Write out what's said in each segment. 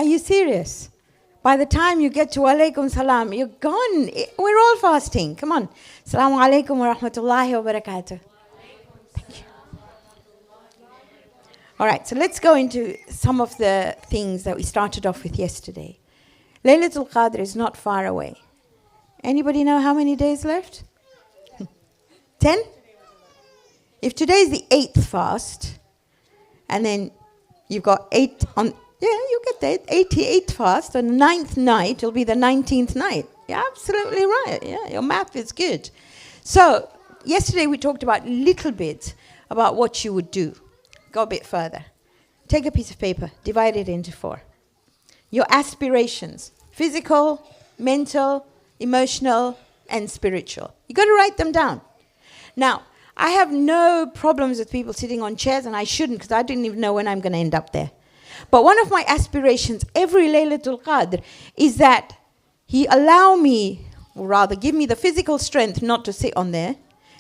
you serious? By the time you get to Alaikum Salam, you're gone. We're all fasting. Come on. Assalamu alaikum wa rahmatullahi wa barakatuh. Thank you. All right, so let's go into some of the things that we started off with yesterday. Laylatul Qadr is not far away. Anybody know how many days left? 10? If today is the 8th fast, and then you've got 8 on... Yeah, you get that. 88th fast, on the 9th night, it'll be the 19th night. You're absolutely right. Yeah, your math is good. So, yesterday we talked about little bit about what you would do. Go a bit further. Take a piece of paper, divide it into 4. Your aspirations, physical, mental, emotional, and spiritual. You got to write them down. Now, I have no problems with people sitting on chairs, and I shouldn't, because I didn't even know when I'm going to end up there. But one of my aspirations every Laylatul Qadr is that he allow me, or rather give me the physical strength not to sit on there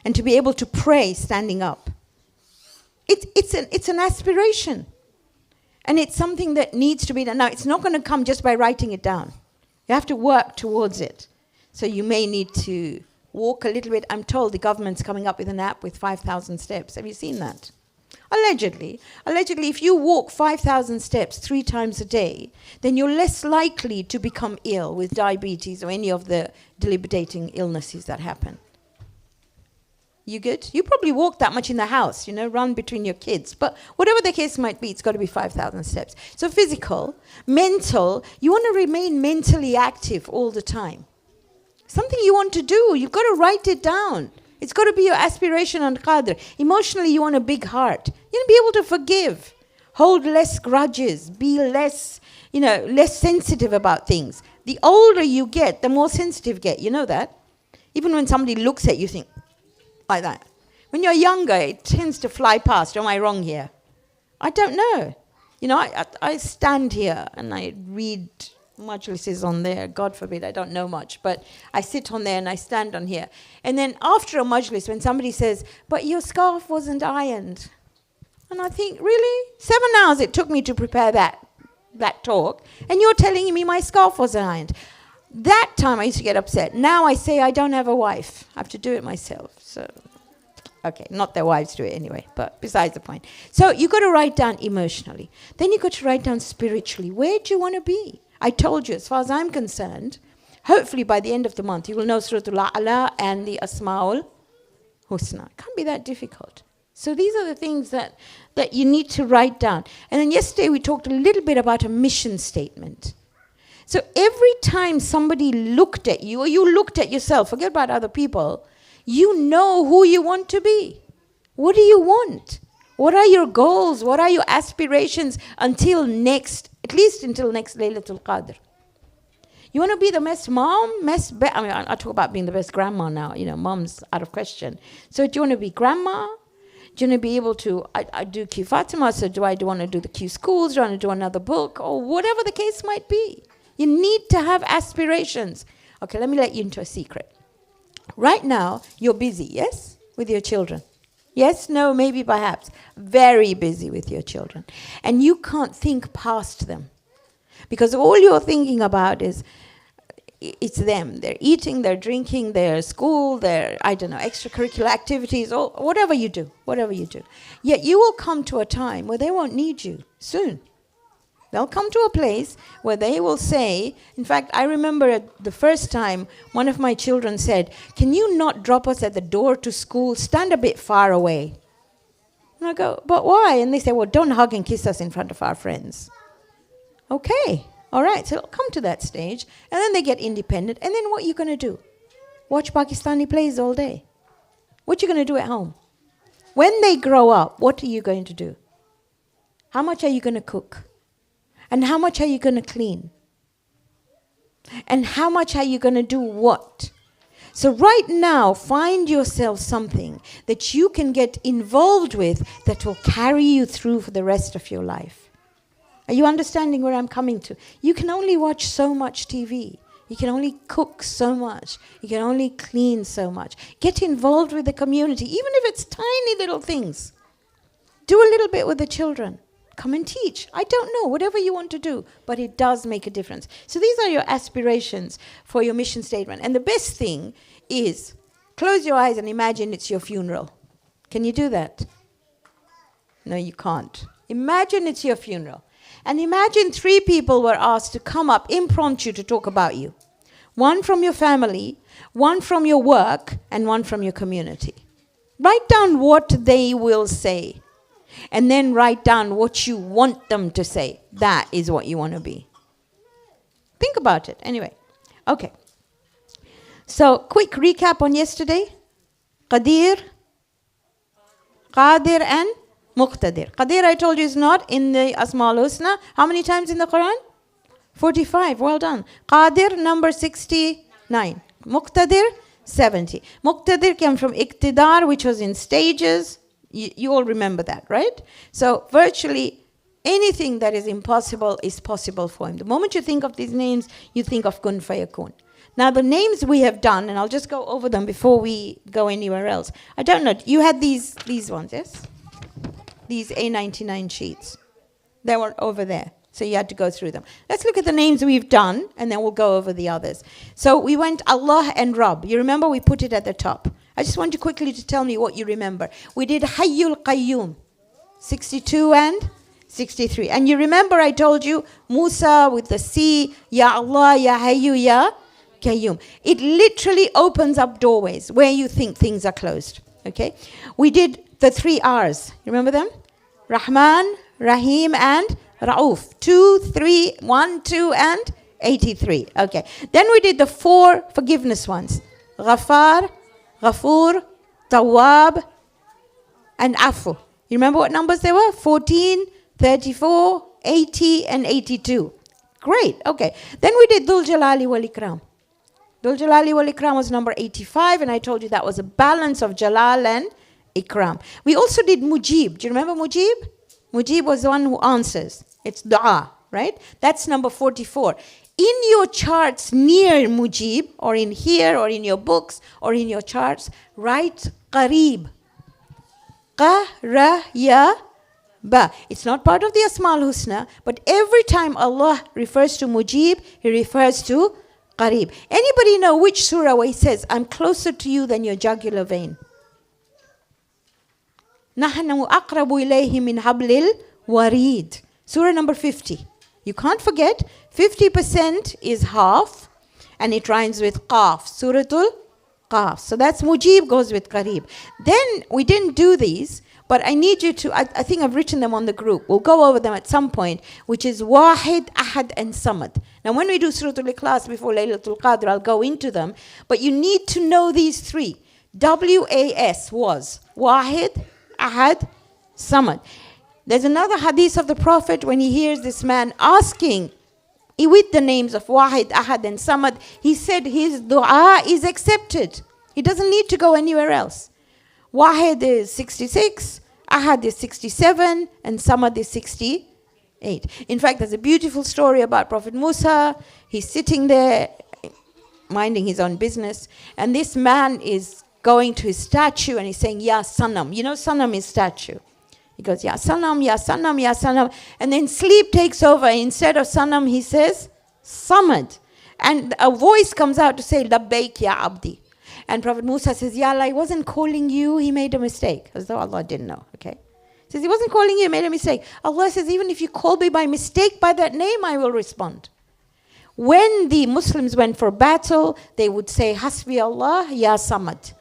and to be able to pray standing up. It's an aspiration. And it's something that needs to be done. Now, it's not going to come just by writing it down. You have to work towards it. So you may need to walk a little bit. I'm told the government's coming up with an app with 5,000 steps. Have you seen that? Allegedly, if you walk 5,000 steps 3 times a day, then you're less likely to become ill with diabetes or any of the debilitating illnesses that happen. You good? You probably walk that much in the house, run between your kids. But whatever the case might be, it's got to be 5,000 steps. So physical, mental, you want to remain mentally active all the time. Something you want to do, you've got to write it down. It's got to be your aspiration on Qadr. Emotionally, you want a big heart. You want to be able to forgive, hold less grudges, be less sensitive about things. The older you get, the more sensitive you get. You know that? Even when somebody looks at you, think like that. When you're younger, it tends to fly past. Am I wrong here? I don't know. I stand here and I read majlises on there. God forbid, I don't know much, but I sit on there and I stand on here. And then after a majlis, when somebody says, but your scarf wasn't ironed. And I think, really? 7 hours it took me to prepare that talk, and you're telling me my scarf wasn't ironed. That time I used to get upset. Now I say I don't have a wife. I have to do it myself. So, okay, not their wives do it anyway, but besides the point. So you've got to write down emotionally. Then you've got to write down spiritually. Where do you want to be? I told you, as far as I'm concerned, hopefully by the end of the month, you will know Surah Al-A'la and the Asma'ul Husna. It can't be that difficult. So these are the things that you need to write down. And then yesterday we talked a little bit about a mission statement. So every time somebody looked at you, or you looked at yourself, forget about other people, you know who you want to be. What do you want? What are your goals? What are your aspirations until at least until next Laylatul Qadr? You want to be the best mom? I talk about being the best grandma now. Mom's out of question. So do you want to be grandma? Do you want to be able to, I do Q Fatima, so do I want to do the Q schools? Do I want to do another book? Or whatever the case might be. You need to have aspirations. Okay, let me let you into a secret. Right now, you're busy, yes? With your children. Yes, no, maybe, perhaps. Very busy with your children. And you can't think past them. Because all you're thinking about is, it's them. They're eating, they're drinking, their school, their, extracurricular activities, or whatever you do. Yet you will come to a time where they won't need you soon. They'll come to a place where they will say, in fact, I remember the first time one of my children said, can you not drop us at the door to school? Stand a bit far away. And I go, but why? And they say, well, don't hug and kiss us in front of our friends. Okay, all right, so it'll come to that stage. And then they get independent. And then what are you going to do? Watch Pakistani plays all day. What are you going to do at home? When they grow up, what are you going to do? How much are you going to cook? And how much are you going to clean? And how much are you going to do what? So right now, find yourself something that you can get involved with that will carry you through for the rest of your life. Are you understanding where I'm coming to? You can only watch so much TV. You can only cook so much. You can only clean so much. Get involved with the community, even if it's tiny little things. Do a little bit with the children. come and teach. I don't know, whatever you want to do, but it does make a difference. So these are your aspirations for your mission statement. And the best thing is, close your eyes and imagine it's your funeral. Can you do that? No, you can't. Imagine it's your funeral. And imagine 3 people were asked to come up impromptu to talk about you. 1 from your family, 1 from your work, and 1 from your community. Write down what they will say. And then write down what you want them to say. That is what you want to be. Think about it. Anyway. Okay. So, quick recap on yesterday. Qadir, Qadir and Muqtadir. Qadir, I told you, is not in the Asma al-Husna. How many times in the Quran? 45. Well done. Qadir, number 69. Muqtadir, 70. Muqtadir came from Iqtidar, which was in stages. You all remember that, right? So virtually anything that is impossible is possible for him. The moment you think of these names, you think of Kun Fayakun. Now the names we have done, and I'll just go over them before we go anywhere else. I don't know, you had these ones, yes? These A99 sheets. They were over there, so you had to go through them. Let's look at the names we've done, and then we'll go over the others. So we went Allah and Rabb. You remember we put it at the top. I just want you quickly to tell me what you remember. We did Hayyul Qayyum, 62 and 63. And you remember I told you, Musa with the sea, Ya Allah, Ya Hayyu, Ya Qayyum. It literally opens up doorways where you think things are closed. Okay? We did the 3 R's. You remember them? Rahman, Rahim, and Ra'uf. 2, 3, 1, 2, and 83. Okay. Then we did the 4 forgiveness ones. Ghafar, Ghafoor, Tawwab, and Afu. You remember what numbers they were? 14, 34, 80, and 82. Great. Okay. Then we did Dhul Jalali wal Ikram. Dhul Jalali wal Ikram was number 85, and I told you that was a balance of Jalal and Ikram. We also did Mujib. Do you remember Mujib? Mujib was the one who answers. It's Dua, right? That's number 44. In your charts near Mujib, or in here, or in your books, or in your charts, write Qareeb. Qa, Ra, Ya, Ba. It's not part of the Asma al-Husna, but every time Allah refers to Mujib, He refers to Qareeb. Anybody know which surah where He says, I'm closer to you than your jugular vein? نَحْنُ أَقْرَبُ إِلَيْهِ مِنْ حَبْلِ الْوَرِيدِ. Surah number 50. You can't forget, 50% is half, and it rhymes with Qaf. Suratul Qaf. So that's Mujib goes with Qareeb. Then we didn't do these, but I need you to, I think I've written them on the group. We'll go over them at some point, which is Wahid, Ahad, and Samad. Now when we do Suratul Ikhlas before Laylatul Qadr, I'll go into them, but you need to know these 3. WAS was Wahid, Ahad, Samad. There's another hadith of the Prophet when he hears this man asking with the names of Wahid, Ahad, and Samad, he said his dua is accepted. He doesn't need to go anywhere else. Wahid is 66, Ahad is 67, and Samad is 68. In fact, there's a beautiful story about Prophet Musa. He's sitting there minding his own business, and this man is going to his statue and he's saying, Ya Sanam. You know, Sanam is statue. He goes, Ya Sanam, Ya Sanam, Ya Sanam. And then sleep takes over. Instead of Sanam, he says, Samad. And a voice comes out to say, Labbaik Ya Abdi. And Prophet Musa says, Ya Allah, I wasn't calling you. He made a mistake. As though Allah didn't know. Okay. He says, he wasn't calling you. He made a mistake. Allah says, even if you call me by mistake by that name, I will respond. When the Muslims went for battle, they would say, Hasbi Allah, Ya Samad.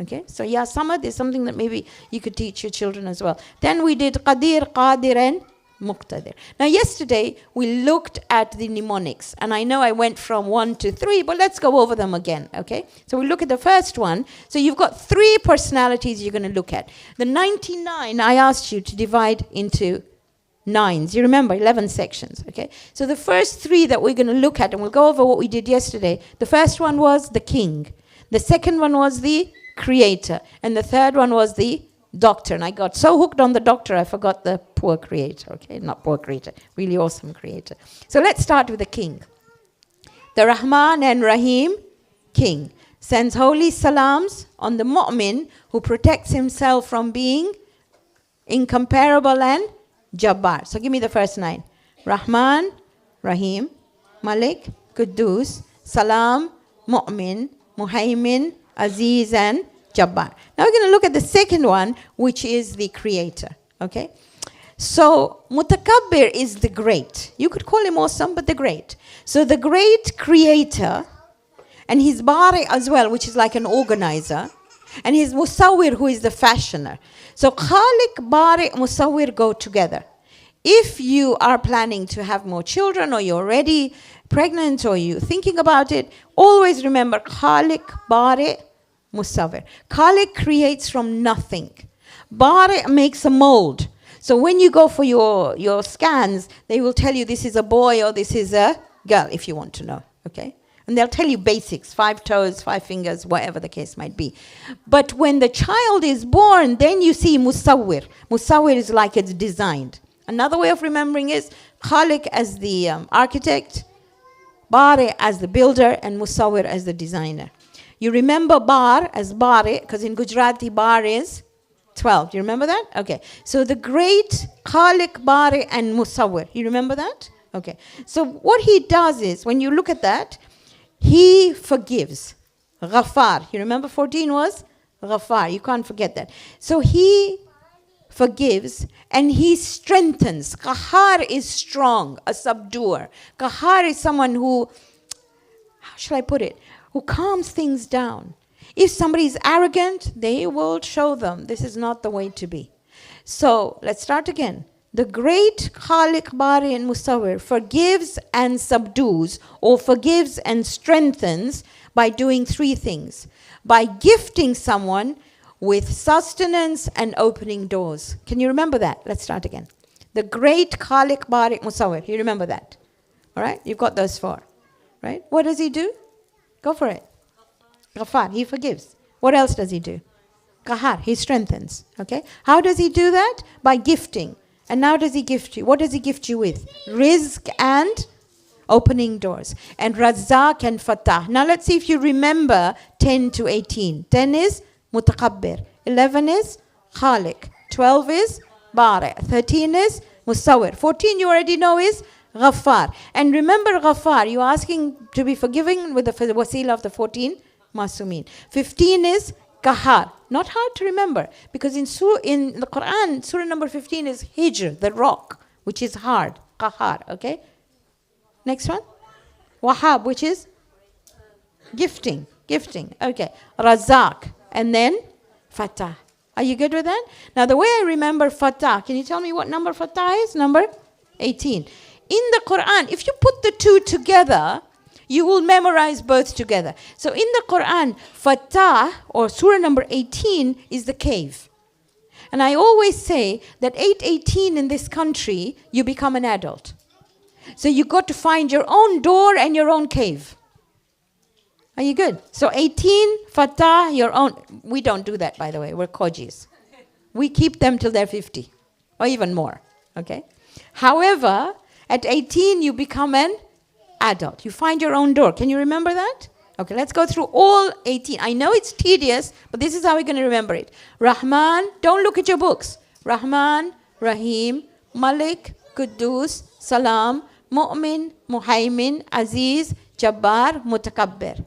Okay, so Ya Samad is something that maybe you could teach your children as well. Then we did Qadir, Qadir, and Muqtadir. Now yesterday we looked at the mnemonics, and I know I went from 1 to 3, but let's go over them again, okay? So we look at the first one. So you've got 3 personalities you're going to look at. The 99 I asked you to divide into 9s. You remember, 11 sections, okay? So the first 3 that we're going to look at, and we'll go over what we did yesterday. The first one was the king. The second one was the creator. And the third one was the doctor. And I got so hooked on the doctor, I forgot the poor creator. Okay, not poor creator, really awesome creator. So let's start with the king. The Rahman and Rahim king sends holy salams on the mu'min who protects himself from being incomparable and Jabbar. So give me the first 9. Rahman, Rahim, Malik, Quddus, Salam, Mu'min, Muhaymin, Aziz, and Jabbar. Now we're going to look at the second one, which is the creator. Okay? So Mutakabbir is the great. You could call him awesome, but the great. So the great creator, and his Bari as well, which is like an organizer, and his Musawwir, who is the fashioner. So Khaliq, Bari, Musawwir go together. If you are planning to have more children, or you're already pregnant, or you're thinking about it, always remember Khaliq, Bari, Musawwir. Khaliq creates from nothing. Bari makes a mold. So when you go for your scans, they will tell you this is a boy or this is a girl, if you want to know, okay? And they'll tell you basics, 5 toes, 5 fingers, whatever the case might be. But when the child is born, then you see Musawwir. Musawwir is like it's designed. Another way of remembering is Khaliq as the architect, Bari as the builder, and Musawwir as the designer. You remember Bar as Bari, because in Gujarati Bar is 12. Do you remember that? Okay. So the great Khaliq, Bari, and Musawwir. You remember that? Okay. So what he does is, when you look at that, he forgives. Ghaffar. You remember 14 was? Ghaffar. You can't forget that. So he forgives and he strengthens. Qahar is strong, a subduer. Qahar is someone who, how shall I put it, who calms things down. If somebody is arrogant, they will show them this is not the way to be. So let's start again. The great Khaliq, Bari, and Musawwir forgives and subdues, or forgives and strengthens, by doing 3 things. By gifting someone with sustenance and opening doors. Can you remember that? Let's start again. The great Khaliq, Bari, Musawwir. You remember that? All right? You've got those 4. Right? What does he do? Go for it. Ghaffar, he forgives. What else does he do? Qahar, he strengthens. Okay? How does he do that? By gifting. And now does he gift you? What does he gift you with? Rizq and opening doors. And Razzaq and Fatah. Now let's see if you remember 10 to 18. 10 is Mutakabbir. 11 is Khaliq. 12 is Bari. 13 is Musawwir. 14 you already know is Ghaffar. And remember Ghaffar, you're asking to be forgiven with the wasila of the 14 Masumin. 15 is Qahar. Not hard to remember, because in the Quran, surah number 15 is Hijr, the rock, which is hard. Qahar, okay? Next one. Wahab, which is gifting. Okay. Razak. And then Fatah. Are you good with that? Now the way I remember Fatah, can you tell me what number Fatah is? Number 18. In the Quran, if you put the 2 together, you will memorize both together. So in the Quran, Fatah, or surah number 18, is the cave. And I always say that 8:18 in this country, you become an adult. So you got to find your own door and your own cave. Are you good? So 18, Fatah, your own. We don't do that, by the way. We're Kojis. We keep them till they're 50 or even more. Okay? However, at 18, you become an adult. You find your own door. Can you remember that? Okay, let's go through all 18. I know it's tedious, but this is how we're going to remember it. Rahman, don't look at your books. Rahman, Rahim, Malik, Quddus, Salam, Mu'min, Muhaymin, Aziz, Jabbar, Mutakabbir.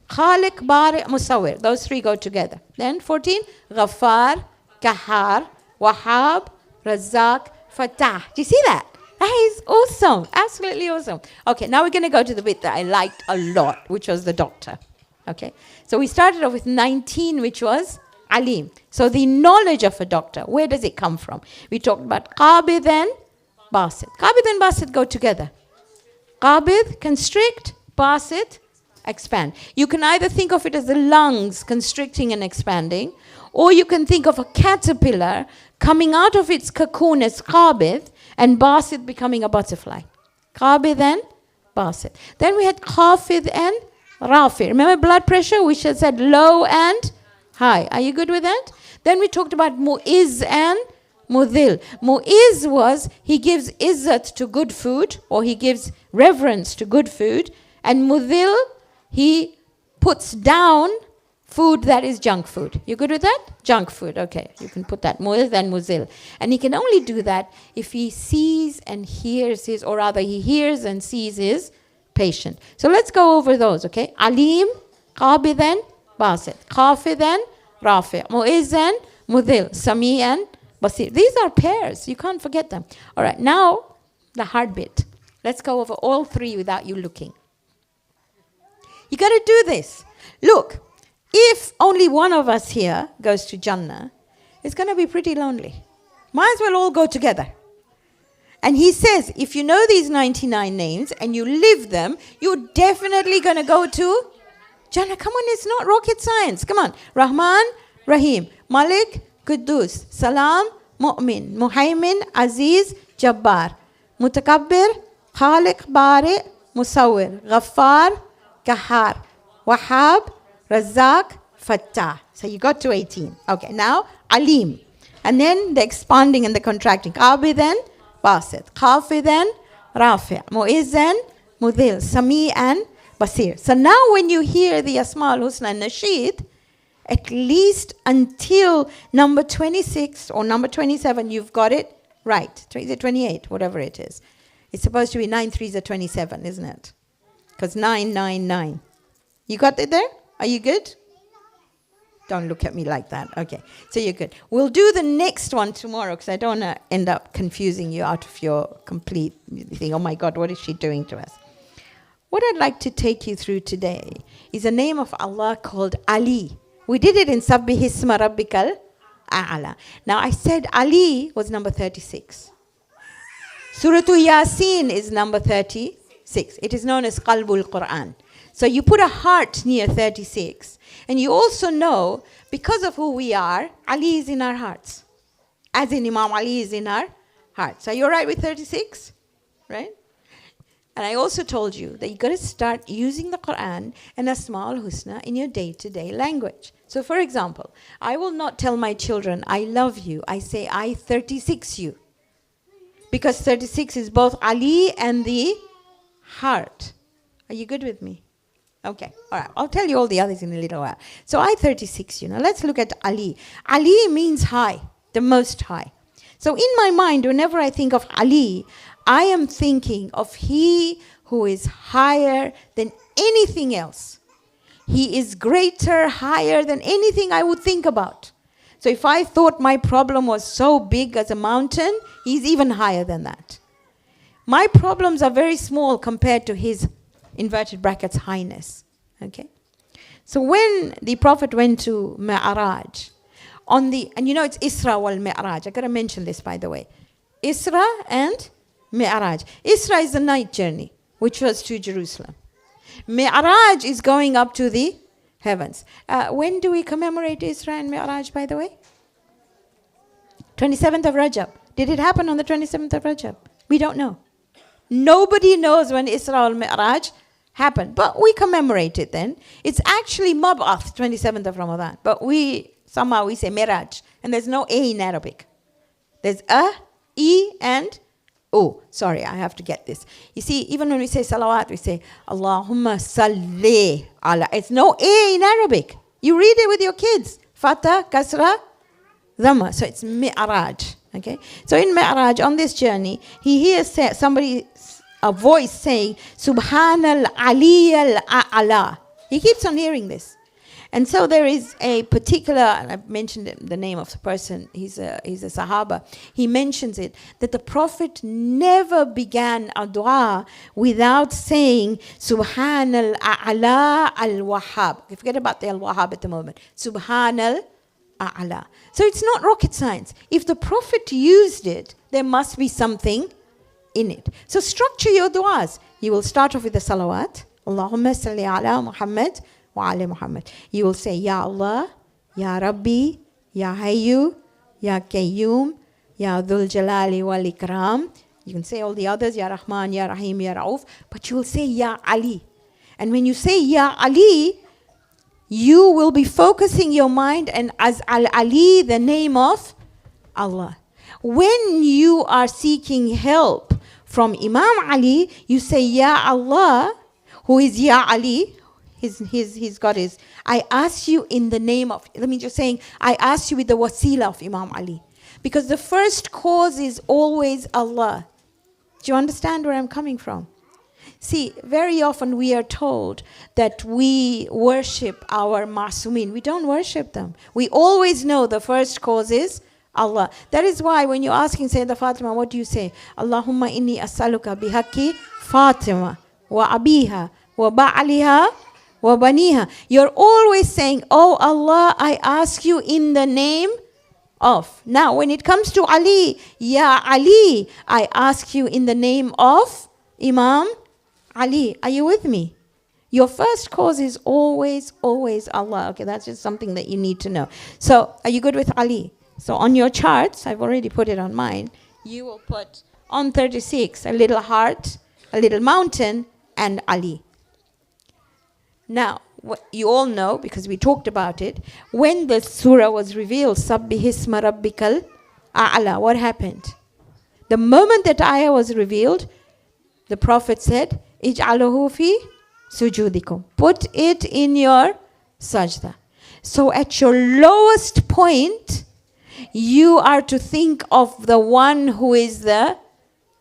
Khaliq, Bari, Musawwir. Those 3 go together. Then 14, Ghaffar, Qahar, Wahab, Razzaq, Fatah. Do you see that? That is awesome. Absolutely awesome. Okay, now we're going to go to the bit that I liked a lot, which was the doctor. Okay, so we started off with 19, which was Alim. So the knowledge of a doctor, where does it come from? We talked about Qabid and Basit. Qabid and Basit go together. Qabid, constrict, Basit, expand. You can either think of it as the lungs constricting and expanding, or you can think of a caterpillar coming out of its cocoon as Qabid, and Basit becoming a butterfly. Qabid and Basit. Then we had Khafid and Rafi. Remember blood pressure? We should have said low and high. Are you good with that? Then we talked about Mu'izz and Mudhil. Mu'izz was he gives izzat to good food, or he gives reverence to good food. And Mudhil, he puts down food that is junk food. You good with that? Junk food. Okay, you can put that. Mu'idh and muzil. And he can only do that if he sees and hears his, or rather he hears and sees his patient. So let's go over those, okay? Alim, qabidan, basit. Qafidan, rafi'. Mu'izan, mudhil. Sami'an, basir. These are pairs. You can't forget them. All right, now the hard bit. Let's go over all three without you looking. You got to do this. Look, if only one of us here goes to Jannah, it's going to be pretty lonely. Might as well all go together. And he says, if you know these 99 names and you live them, you're definitely going to go to Jannah. Come on, it's not rocket science. Come on. Rahman, Rahim, Malik, Quddus, Salam, Mu'min, Muhaymin, Aziz, Jabbar, Mutakabbir, Khaliq, Bari, Musawwir, Ghaffar, Kahar, Wahhab, Razzaq, Fattah. So you got to 18. Okay, now Alim. And then the expanding and the contracting. Qabidan, Basit. Qafidan, Rafi'. Mu'izan, Mudhil. Sami'an, Basir. So now when you hear the Asma al-Husna and Nasheed, at least until number 26 or number 27, you've got it right. Is it 28? Whatever it is. It's supposed to be 9 3s are 27, isn't it? Because 9, 9, 9. You got it there? Are you good? Don't look at me like that. Okay, so you're good. We'll do the next one tomorrow because I don't want to end up confusing you out of your complete thing. Oh my God, what is she doing to us? What I'd like to take you through today is a name of Allah called Ali. We did it in Sabbih Isma Rabbikal A'ala. Now I said Ali was number 36. Surah Yasin is number 36. It is known as Qalbul Quran. So you put a heart near 36. And you also know, because of who we are, Ali is in our hearts. As in Imam Ali is in our hearts. Are you all right with 36? Right? And I also told you that you got to start using the Quran and Asma al-Husna in your day-to-day language. So for example, I will not tell my children, I love you. I say, I 36 you. Because 36 is both Ali and the heart. Are you good with me? Okay, all right. I'll tell you all the others in a little while. So I 36, let's look at Ali. Ali means high, the most high. So in my mind, whenever I think of Ali, I am thinking of he who is higher than anything else. He is greater, higher than anything I would think about. So if I thought my problem was so big as a mountain, he's even higher than that. My problems are very small compared to his inverted brackets highness. Okay? So when the Prophet went to Mi'raj, and it's Isra wal Mi'raj. I got to mention this, by the way. Isra and Mi'raj. Isra is the night journey, which was to Jerusalem. Mi'raj is going up to the heavens. When do we commemorate Isra and Mi'raj, by the way? 27th of Rajab. Did it happen on the 27th of Rajab? We don't know. Nobody knows when Isra al Mi'raj happened, but we commemorate it then. It's actually Mab'ath, 27th of Ramadan, but somehow we say Miraj, and there's no A in Arabic. There's A, E, and O. Sorry, I have to get this. You see, even when we say salawat, we say Allahumma salli ala. It's no A in Arabic. You read it with your kids. Fatah, Kasra, Dhamma. So it's Mi'raj. Okay? So in Mi'raj, on this journey, he hears a voice saying, Subhanal Ali al-A'la. He keeps on hearing this. And so there is a particular, and I've mentioned the name of the person, he's a Sahaba, he mentions it, that the Prophet never began a dua without saying, Subhanal A'la al-Wahhab. Forget about the al-Wahhab at the moment. Subhanal A'la. So it's not rocket science. If the Prophet used it, there must be something in it. So structure your du'as. You will start off with the salawat. Allahumma salli ala Muhammad wa ala Muhammad. You will say, Ya Allah, Ya Rabbi, Ya Hayyu, Ya Qayyum, Ya Dhul Jalali wal Ikram. You can say all the others, Ya Rahman, Ya Rahim, Ya Rauf. But you will say, Ya Ali. And when you say, Ya Ali, you will be focusing your mind and as Al-Ali, the name of Allah. When you are seeking help from Imam Ali, you say, Ya Allah, who is Ya Ali, He's got his. I ask you in the name of, let me just saying, I ask you with the wasila of Imam Ali. Because the first cause is always Allah. Do you understand where I'm coming from? See, very often we are told that we worship our masumin. We don't worship them. We always know the first cause is Allah. That is why when you're asking Sayyidah Fatima, what do you say? Allahumma inni as'aluka bihaqi Fatima wa abiha wa ba'aliha wa baniha. You're always saying, oh Allah, I ask you in the name of. Now, when it comes to Ali, Ya Ali, I ask you in the name of Imam Ali. Are you with me? Your first cause is always, always Allah. Okay, that's just something that you need to know. So, are you good with Ali? So, on your charts, I've already put it on mine, you will put on 36 a little heart, a little mountain, and Ali. Now, what you all know, because we talked about it, when the surah was revealed, Sabbihisma Rabbikal A'la, what happened? The moment that ayah was revealed, the Prophet said, Ij'aluhu fi sujudikum. Put it in your sajda. So at your lowest point, you are to think of the one who is the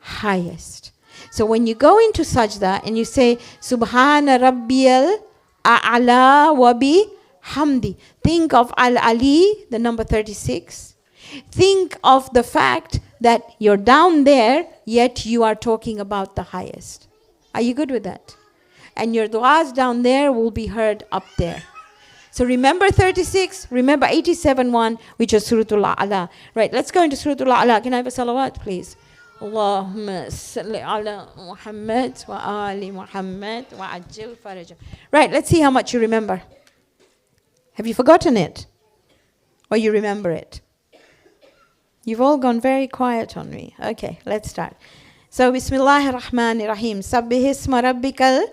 highest. So when you go into sajda and you say, Subhana Rabbiyal A'la wa bi hamdi. Think of Al-Ali, the number 36. Think of the fact that you're down there, yet you are talking about the highest. Are you good with that? And your du'as down there will be heard up there. So remember 36, remember 87:1, which is Suratul A'la. Right, let's go into Suratul A'la. Can I have a salawat, please? Allahumma salli ala Muhammad wa ali Muhammad wa ajil faraja. Right, let's see how much you remember. Have you forgotten it? Or you remember it? You've all gone very quiet on me. Okay, let's start. So, Bismillahir Rahmanir Rahim. Sabbihisma Rabbikal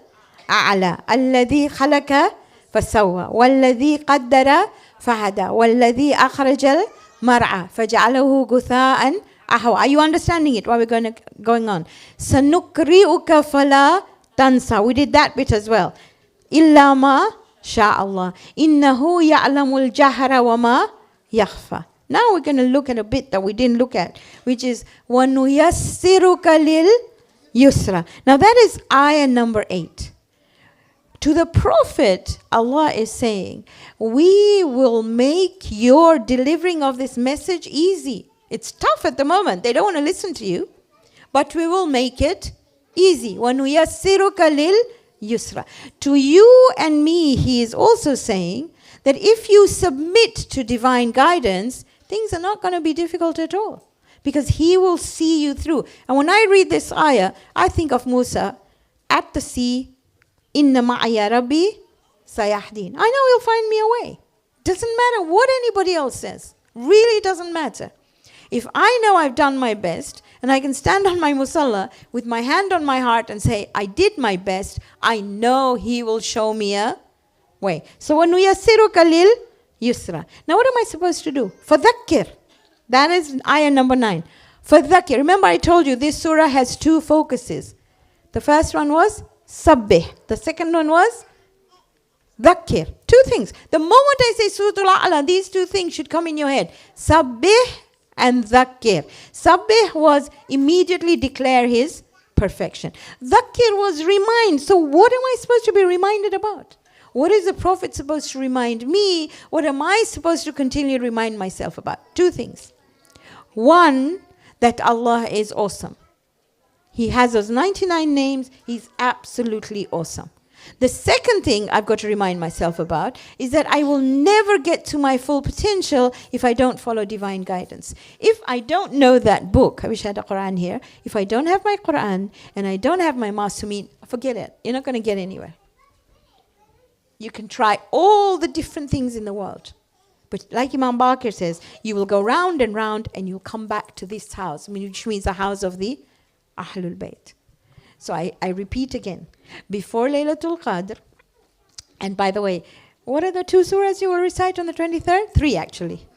A'la. Alladhi khalaqa fasawwa. Walladhi qaddara fahada. Walladhi akhrajal mar'a. Faj'alahu gutha'an ahwa. Are you understanding it while we're going on? Sanukri'uka fala tansa. We did that bit as well. Illa ma sha'Allah. Innahu ya'lamul jahra wa ma yakhfa. Now we're going to look at a bit that we didn't look at, which is وَنُيَسِّرُكَ لِلْيُسْرَى. Now that is ayah number 8. To the Prophet, Allah is saying, we will make your delivering of this message easy. It's tough at the moment. They don't want to listen to you. But we will make it easy. وَنُيَسِّرُكَ لِلْيُسْرَى. To you and me, he is also saying that if you submit to divine guidance, things are not going to be difficult at all. Because he will see you through. And when I read this ayah, I think of Musa at the sea, Inna ma'aya Rabbi sayahdin. I know he'll find me a way. Doesn't matter what anybody else says. Really doesn't matter. If I know I've done my best, and I can stand on my musalla with my hand on my heart and say, I did my best, I know he will show me a way. So, وَنُيَسِّرُكَ لِلْيُسْرَى. Now, what am I supposed to do? فَذَكِّرْ. That is ayah number 9. فَذَكِّرْ. Remember, I told you this surah has 2 focuses. The first one was sabbih. The second one was dhakkir. 2 things. The moment I say Suratul A'la, these 2 things should come in your head. Sabbih and dhakkir. Sabbih was immediately declare his perfection. Dhakkir was remind. So what am I supposed to be reminded about? What is the Prophet supposed to remind me? What am I supposed to continue to remind myself about? 2 things. One, that Allah is awesome. He has those 99 names. He's absolutely awesome. The second thing I've got to remind myself about is that I will never get to my full potential if I don't follow divine guidance. If I don't know that book, I wish I had a Quran here. If I don't have my Quran and I don't have my Masumin, forget it. You're not going to get anywhere. You can try all the different things in the world. But like Imam Baqir says, you will go round and round and you'll come back to this house, which means the house of the Ahlul Bayt. So I repeat again. Before Laylatul Qadr, and by the way, what are the 2 surahs you will recite on the 23rd? 3 actually.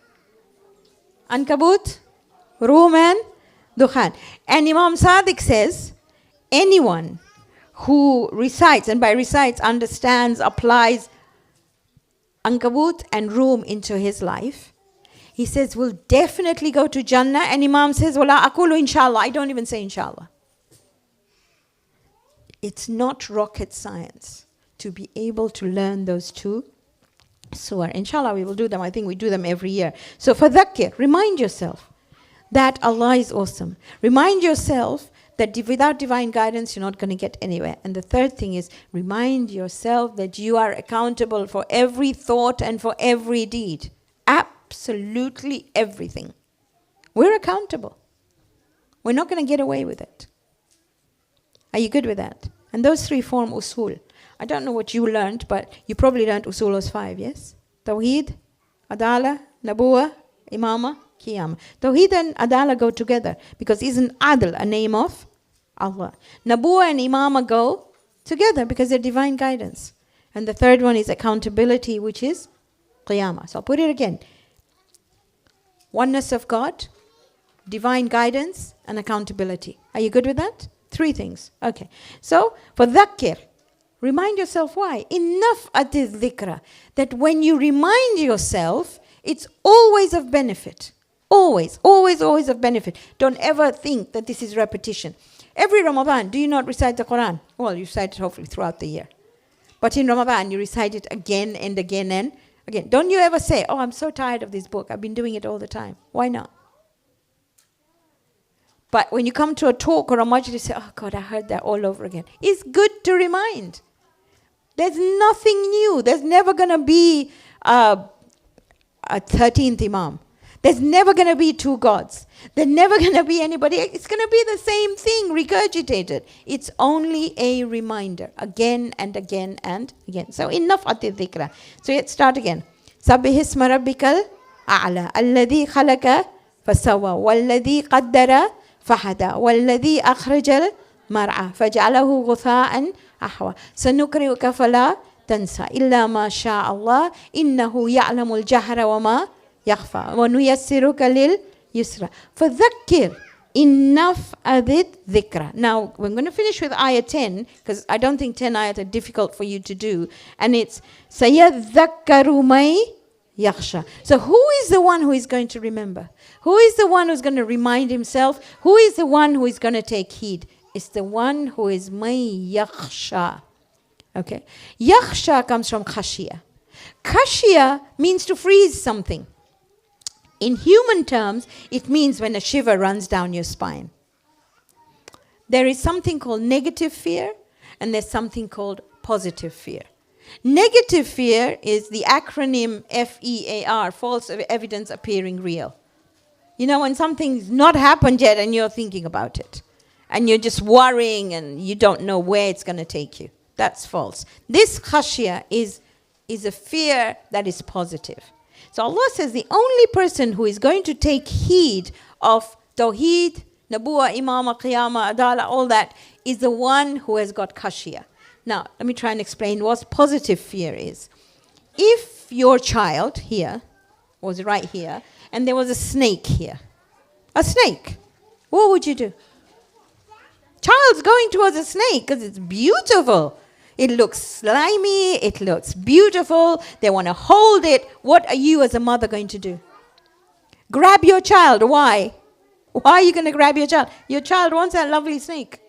Ankabut, Rum and Dukhan. And Imam Sadiq says, anyone who recites, and by recites understands, applies Ankabut and Rum into his life, he says, will definitely go to Jannah. And Imam says, Wala akulu inshallah. I don't even say inshallah. It's not rocket science to be able to learn those two surah. Inshallah, we will do them. I think we do them every year. So fadhakkir, remind yourself that Allah is awesome. Remind yourself that without divine guidance, you're not going to get anywhere. And the third thing is, remind yourself that you are accountable for every thought and for every deed. Absolutely everything. We're accountable. We're not going to get away with it. Are you good with that? And those three form usul. I don't know what you learned, but you probably learned usul as 5, yes? Tawheed, Adala, Nabuwa, Imama, Qiyamah. Tawheed and Adala go together because isn't Adl a name of Allah? Nabuwa and Imama go together because they're divine guidance. And the third one is accountability, which is Qiyamah. So I'll put it again. Oneness of God, divine guidance, and accountability. Are you good with that? 3 things. Okay. So, for dhakkir, remind yourself why. Enough ati dhikra. That when you remind yourself, it's always of benefit. Always, always, always of benefit. Don't ever think that this is repetition. Every Ramadan, do you not recite the Quran? Well, you recite it hopefully throughout the year. But in Ramadan, you recite it again and again and again. Don't you ever say, oh, I'm so tired of this book. I've been doing it all the time. Why not? But when you come to a talk or a majlis, you say, oh God, I heard that all over again. It's good to remind. There's nothing new. There's never going to be a 13th Imam. There's never going to be 2 gods. There's never going to be anybody. It's going to be the same thing, regurgitated. It's only a reminder, again and again and again. So enough ati dhikra. So let's start again. Sabbihisma rabbikal a'la. Alladhi khalaqa fasawa. Walladhi qaddara فهدى والذي أخرج المرعى فجعله غثاء أحوى سنقرئك فلا تنسى إلا ما شاء الله إنه يعلم الجهر وما يخفى ونيسرك لليسرى فذكر enough adid dhikra. Now we're going to finish with ayah 10 because I don't think 10 ayat are difficult for you to do, and it's sayadhakkaru may yakhsha. So who is the one who is going to remember? Who is the one who's going to remind himself? Who is the one who is going to take heed? It's the one who is may yakhsha. Okay. Yakhsha comes from khashia. Khashia means to freeze something. In human terms, it means when a shiver runs down your spine. There is something called negative fear, and there's something called positive fear. Negative fear is the acronym FEAR, false evidence appearing real. You know, when something's not happened yet and you're thinking about it, and you're just worrying and you don't know where it's going to take you. That's false. This khashya is a fear that is positive. So Allah says the only person who is going to take heed of Tawheed, Nabuwa, Imama, Qiyamah, Adala, all that, is the one who has got khashya. Now, let me try and explain what positive fear is. If your child here was right here, and there was a snake here, a snake, what would you do? Child's going towards a snake because it's beautiful. It looks slimy, it looks beautiful, they want to hold it. What are you as a mother going to do? Grab your child. Why? Why are you going to grab your child? Your child wants that lovely snake.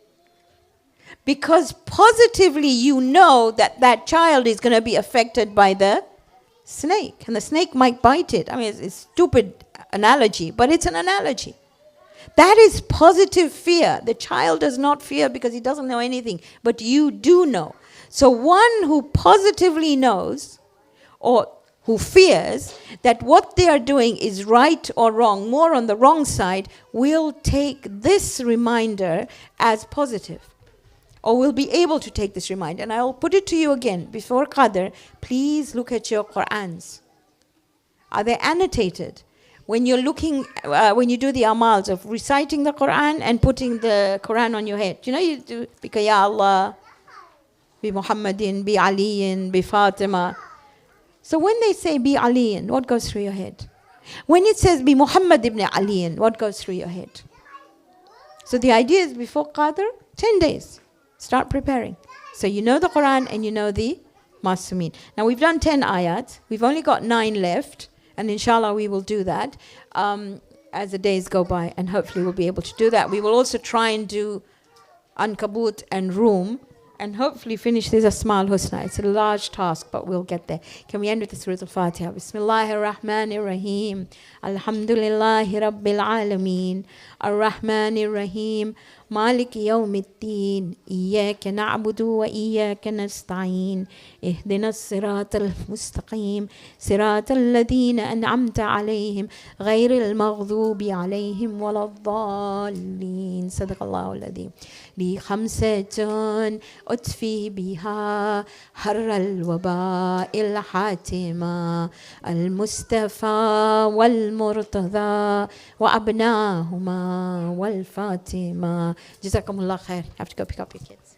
Because positively you know that that child is going to be affected by the snake. And the snake might bite it. I mean, it's a stupid analogy, but it's an analogy. That is positive fear. The child does not fear because he doesn't know anything, but you do know. So one who positively knows or who fears that what they are doing is right or wrong, more on the wrong side, will take this reminder as positive. Or will be able to take this reminder. And I'll put it to you again. Before Qadr, please look at your Qur'ans. Are they annotated? When you're looking, when you do the amals of reciting the Qur'an and putting the Qur'an on your head. You know, you do, Bika Ya Allah, Bi Muhammadin, Bi Aliyin, Bi Fatima. So when they say Bi Aliyin, what goes through your head? When it says Bi Muhammad ibn Aliyin, what goes through your head? So the idea is before Qadr, 10 days. Start preparing. So you know the Quran and you know the Masumin. Now we've done 10 ayat. We've only got 9 left. And inshallah we will do that as the days go by. And hopefully we'll be able to do that. We will also try and do Ankabut and Rum. And hopefully finish this Asma al-Husna. It's a large task, but we'll get there. Can we end with the Surah Al-Fatiha? Bismillahir Rahmanir Rahim. Alhamdulillahi Rabbil Alameen. Ar-Rahmanir Rahim. مالك يوم الدين إياك نعبد وإياك نستعين اهدنا الصراط المستقيم صراط الذين أنعمت عليهم غير المغضوب عليهم ولا الضالين صدق الله العظيم لي 5 أطفي بها حر الوباء الحاتمة المصطفى والمرتضى وأبناهما والفاطمة. Jazakumullah khair. Have to go pick up your kids.